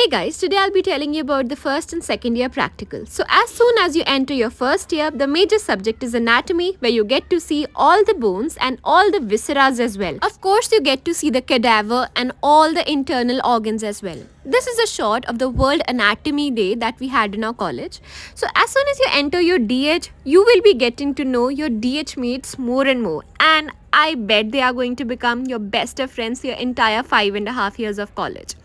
Hey guys, today I'll be telling you about the first and second year practical. So as soon as you enter your first year, the major subject is anatomy, where you get to see all the bones and all the visceras as well. Of course, you get to see the cadaver and all the internal organs as well. This is a shot of the World Anatomy Day that we had in our college. So as soon as you enter your DH, you will be getting to know your DH mates more and more. And I bet they are going to become your best of friends your entire 5.5 years of college.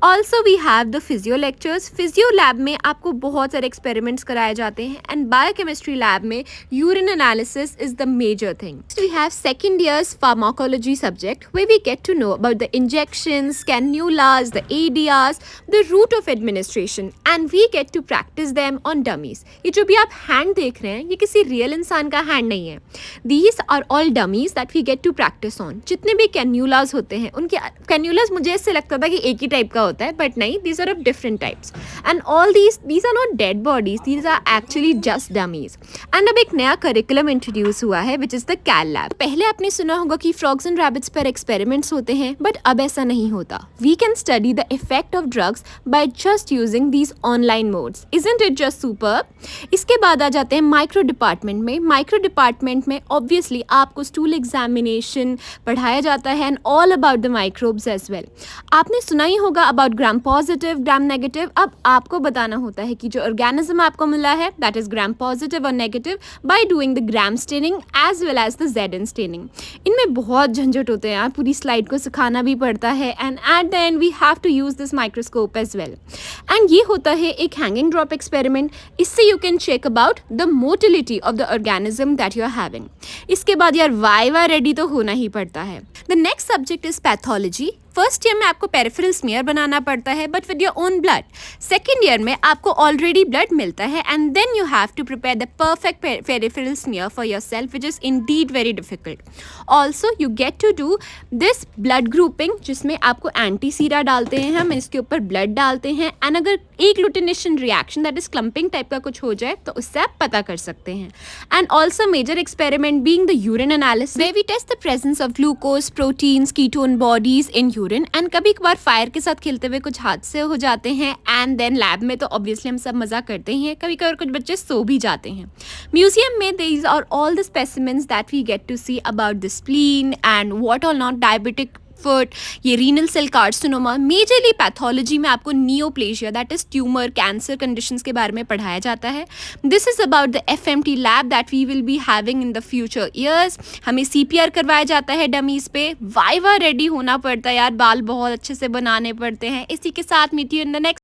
Also we have the physio lectures. Physio lab में आपको बहुत सारे experiments कराए जाते हैं and biochemistry lab में urine analysis is the major thing. We have second years pharmacology subject way we get to know about the injections, cannulas, the ADRs, the route of administration and we get to practise them on dummies. ये जो भी आप hand देख रहे हैं ये किसी real इंसान का हैंड नहीं है. These are all dummies that we get to practice on. जितने भी कैन्यूलास होते हैं उनके कैन्यूलास मुझे इससे लगता था कि एक ही टाइप का होता है, बट नहीं, these are of different types and all these are not dead bodies, these are actually just dummies. and अब एक नया curriculum introduce हुआ है which is the CAL lab. पहले आपने सुना होगा कि frogs and rabbits पर experiments होते हैं, but अब ऐसा नहीं होता. We can study the effect of drugs by just using these online modes. Isn't it just superb? इसके बाद आ जाते हैं माइक्रो डिपार्टमेंट में. माइक्रो डिपार्टमेंट में ऑब्वियसली आपको स्टूल एग्जामिनेशन पढ़ाया जाता है and all about the microbes as well. आपने सुना ही होगा about gram positive, gram negative. अब आपको बताना होता है कि जो ऑर्गेनिज्म आपको मिला है दैट इज ग्राम पॉजिटिव और negative by doing the gram staining as well as the ZN staining. इनमें बहुत झंझट होते हैं यार, पूरी स्लाइड को सिखाना भी पड़ता है and at the end we have to use this microscope as well. And ये होता है एक हैंगिंग ड्रॉप एक्सपेरिमेंट. इससे you can check about the motility of the organism that you are having. इसके बाद यार वाइवा रेडी तो होना ही पड़ता है. The next subject is pathology. First year में आपको पेरिफेरल स्मीयर बनाना पड़ता है but with your own blood. Second year में आपको ऑलरेडी ब्लड मिलता है and then you have to prepare the perfect peripheral smear for yourself which is indeed very difficult. Also you get to do this blood grouping जिसमें आपको anti सीरा डालते हैं, हम इसके ऊपर ब्लड डालते हैं एंड अगर एक ग्लूटिनेशन reaction that is clumping type का कुछ हो जाए तो उससे आप पता कर सकते हैं. And also major experiment being the urine analysis where we test the presence of glucose, proteins, ketone bodies in urine. And कभी कभार फायर के साथ खेलते हुए कुछ हादसे हो जाते हैं एंड देन लैब में तो ऑब्वियसली हम सब मजा करते ही हैं, कभी कभार कुछ बच्चे सो भी जाते हैं. म्यूजियम में these are all the specimens that we get to see about the spleen and what all not, diabetic foot, ये renal cell carcinoma. Majorly pathology में आपको neoplasia that is tumour, cancer conditions के बारे में पढ़ाया जाता है. This is about the FMT lab that we will be having in the future years. हमें CPR करवाया जाता है डमीज पे. वाइवा रेडी होना पड़ता है यार, बाल बहुत अच्छे से बनाने पड़ते हैं. इसी के साथ meet you in the next